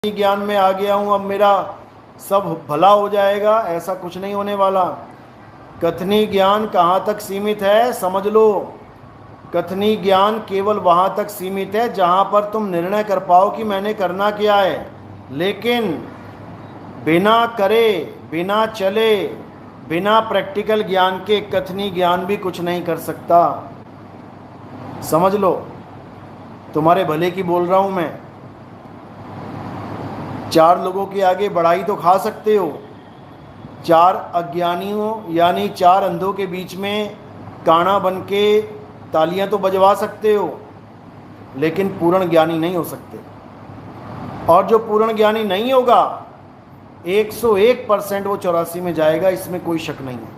ज्ञान में आ गया हूँ, अब मेरा सब भला हो जाएगा, ऐसा कुछ नहीं होने वाला। कथनी ज्ञान कहाँ तक सीमित है समझ लो। कथनी ज्ञान केवल वहाँ तक सीमित है जहाँ पर तुम निर्णय कर पाओ कि मैंने करना क्या है। लेकिन बिना करे, बिना चले, बिना प्रैक्टिकल ज्ञान के कथनी ज्ञान भी कुछ नहीं कर सकता। समझ लो, तुम्हारे भले की बोल रहा हूँ मैं। चार लोगों के आगे बढ़ाई तो खा सकते हो, चार अज्ञानियों यानी चार अंधों के बीच में काना बन के तालियां तो बजवा सकते हो, लेकिन पूर्ण ज्ञानी नहीं हो सकते। और जो पूर्ण ज्ञानी नहीं होगा 101% वो 84 में जाएगा, इसमें कोई शक नहीं है,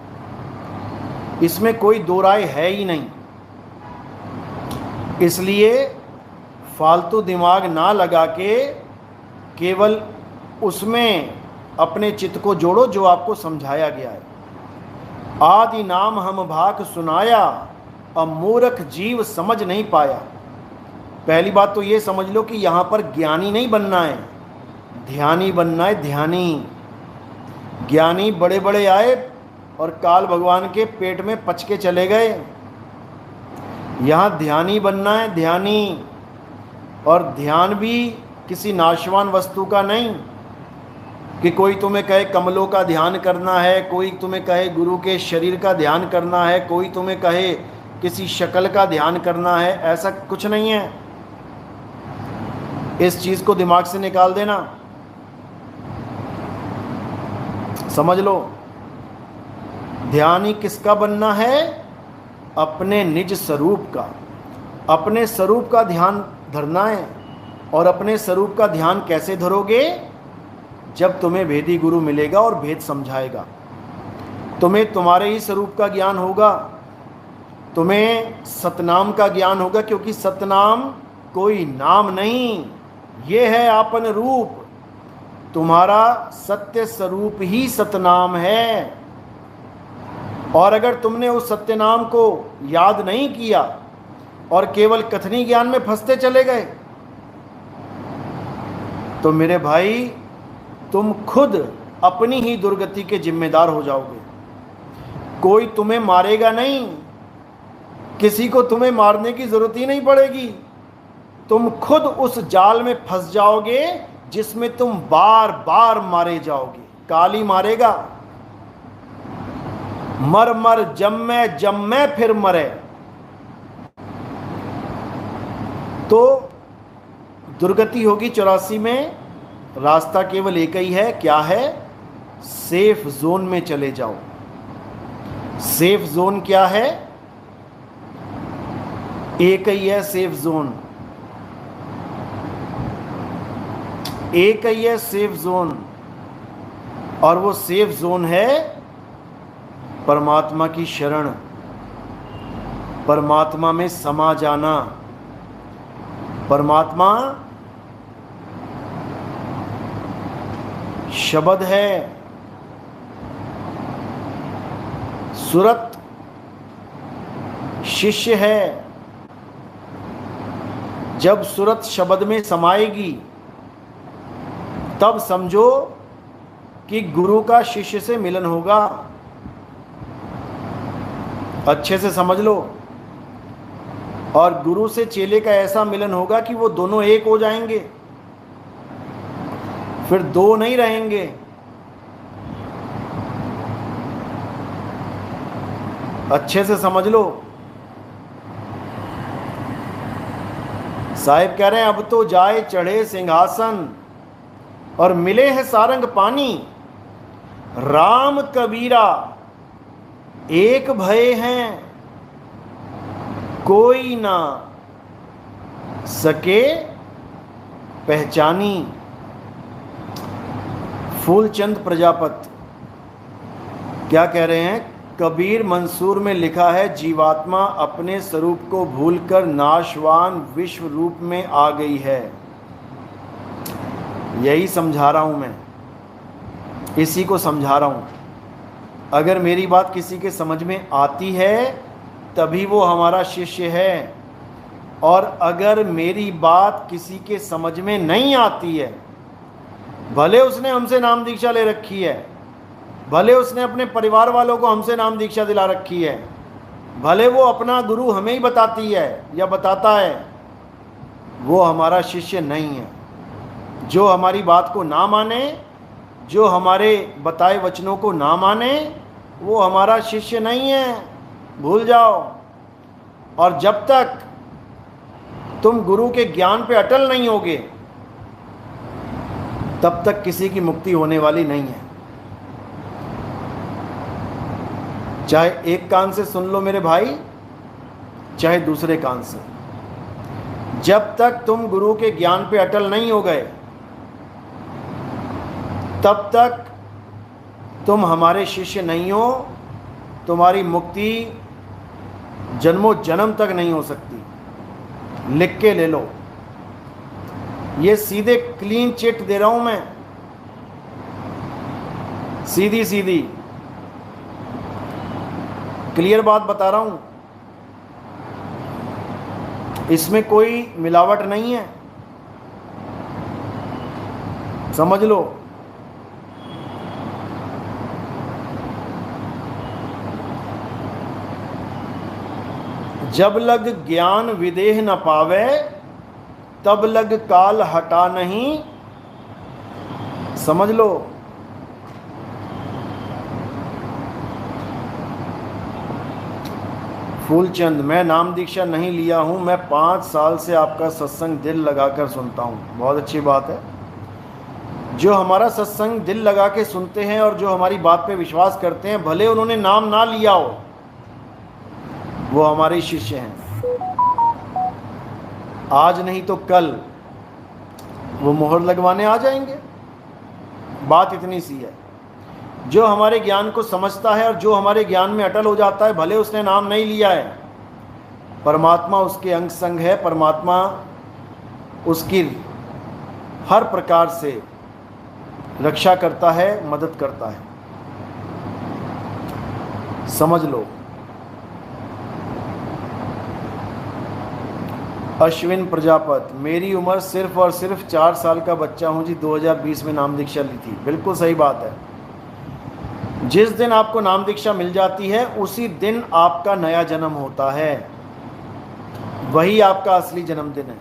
इसमें कोई दो राय है ही नहीं। इसलिए फालतू दिमाग ना लगा के केवल उसमें अपने चित्त को जोड़ो जो आपको समझाया गया है। आदि नाम हम भाक सुनाया, अब मूर्ख जीव समझ नहीं पाया। पहली बात तो ये समझ लो कि यहाँ पर ज्ञानी नहीं बनना है, ध्यानी बनना है। ध्यानी ज्ञानी बड़े बड़े आए और काल भगवान के पेट में पच के चले गए। यहाँ ध्यानी बनना है, ध्यानी। और ध्यान भी किसी नाशवान वस्तु का नहीं कि कोई तुम्हें कहे कमलों का ध्यान करना है, कोई तुम्हें कहे गुरु के शरीर का ध्यान करना है, कोई तुम्हें कहे किसी शक्ल का ध्यान करना है। ऐसा कुछ नहीं है, इस चीज को दिमाग से निकाल देना। समझ लो, ध्यानी किसका बनना है? अपने निज स्वरूप का, अपने स्वरूप का ध्यान धरना है। और अपने स्वरूप का ध्यान कैसे धरोगे? जब तुम्हें भेदी गुरु मिलेगा और भेद समझाएगा। तुम्हें तुम्हारे ही स्वरूप का ज्ञान होगा, तुम्हें सतनाम का ज्ञान होगा, क्योंकि सतनाम कोई नाम नहीं, ये है आपन रूप। तुम्हारा सत्य स्वरूप ही सतनाम है। और अगर तुमने उस सत्य नाम को याद नहीं किया और केवल कथनी ज्ञान में फंसते चले गए, तो मेरे भाई तुम खुद अपनी ही दुर्गति के जिम्मेदार हो जाओगे। कोई तुम्हें मारेगा नहीं, किसी को तुम्हें मारने की जरूरत ही नहीं पड़ेगी। तुम खुद उस जाल में फंस जाओगे जिसमें तुम बार बार मारे जाओगे। काली मारेगा, मर मर जम मैं फिर मरे। तो दुर्गति होगी 84 में। रास्ता केवल एक ही है, क्या है? सेफ जोन में चले जाओ। सेफ जोन क्या है? एक ही है सेफ जोन, एक ही है सेफ जोन। और वो सेफ जोन है परमात्मा की शरण, परमात्मा में समा जाना। परमात्मा शब्द है, सुरत शिष्य है। जब सुरत शब्द में समाएगी तब समझो कि गुरु का शिष्य से मिलन होगा। अच्छे से समझ लो। और गुरु से चेले का ऐसा मिलन होगा कि वो दोनों एक हो जाएंगे, फिर दो नहीं रहेंगे। अच्छे से समझ लो। साहिब कह रहे हैं अब तो जाए चढ़े सिंहासन और मिले हैं सारंग पानी। राम कबीरा एक भय हैं, कोई ना सके पहचानी। फूलचंद प्रजापत क्या कह रहे हैं? कबीर मंसूर में लिखा है, जीवात्मा अपने स्वरूप को भूलकर नाशवान विश्व रूप में आ गई है। यही समझा रहा हूं मैं, इसी को समझा रहा हूं। अगर मेरी बात किसी के समझ में आती है तभी वो हमारा शिष्य है, और अगर मेरी बात किसी के समझ में नहीं आती है भले उसने हमसे नाम दीक्षा ले रखी है, भले उसने अपने परिवार वालों को हमसे नाम दीक्षा दिला रखी है, भले वो अपना गुरु हमें ही बताती है या बताता है, वो हमारा शिष्य नहीं है। जो हमारी बात को ना माने, जो हमारे बताए वचनों को ना माने, वो हमारा शिष्य नहीं है, भूल जाओ। और जब तक तुम गुरु के ज्ञान पे अटल नहीं होगे, तब तक किसी की मुक्ति होने वाली नहीं है। चाहे एक कान से सुन लो मेरे भाई, चाहे दूसरे कान से, जब तक तुम गुरु के ज्ञान पे अटल नहीं हो गए, तब तक तुम हमारे शिष्य नहीं हो। तुम्हारी मुक्ति जन्मों जन्म तक नहीं हो सकती। लिख के ले लो, ये सीधे क्लीन चिट दे रहा हूं मैं, सीधी सीधी क्लियर बात बता रहा हूं, इसमें कोई मिलावट नहीं है, समझ लो। जब लग ज्ञान विदेह न पावे, तब लग काल हटा नहीं, समझ लो। फूलचंद, मैं नाम दीक्षा नहीं लिया हूं, मैं 5 साल से आपका सत्संग दिल लगाकर सुनता हूं। बहुत अच्छी बात है। जो हमारा सत्संग दिल लगा के सुनते हैं और जो हमारी बात पे विश्वास करते हैं, भले उन्होंने नाम ना लिया हो, वो हमारे शिष्य हैं। आज नहीं तो कल वो मोहर लगवाने आ जाएंगे। बात इतनी सी है। जो हमारे ज्ञान को समझता है और जो हमारे ज्ञान में अटल हो जाता है, भले उसने नाम नहीं लिया है, परमात्मा उसके अंग संग है, परमात्मा उसकी हर प्रकार से रक्षा करता है, मदद करता है, समझ लो। अश्विन प्रजापत, मेरी उम्र सिर्फ और सिर्फ 4 साल का बच्चा हूं जी, 2020 में नाम दीक्षा ली थी। बिल्कुल सही बात है। जिस दिन आपको नाम दीक्षा मिल जाती है, उसी दिन आपका नया जन्म होता है, वही आपका असली जन्मदिन है।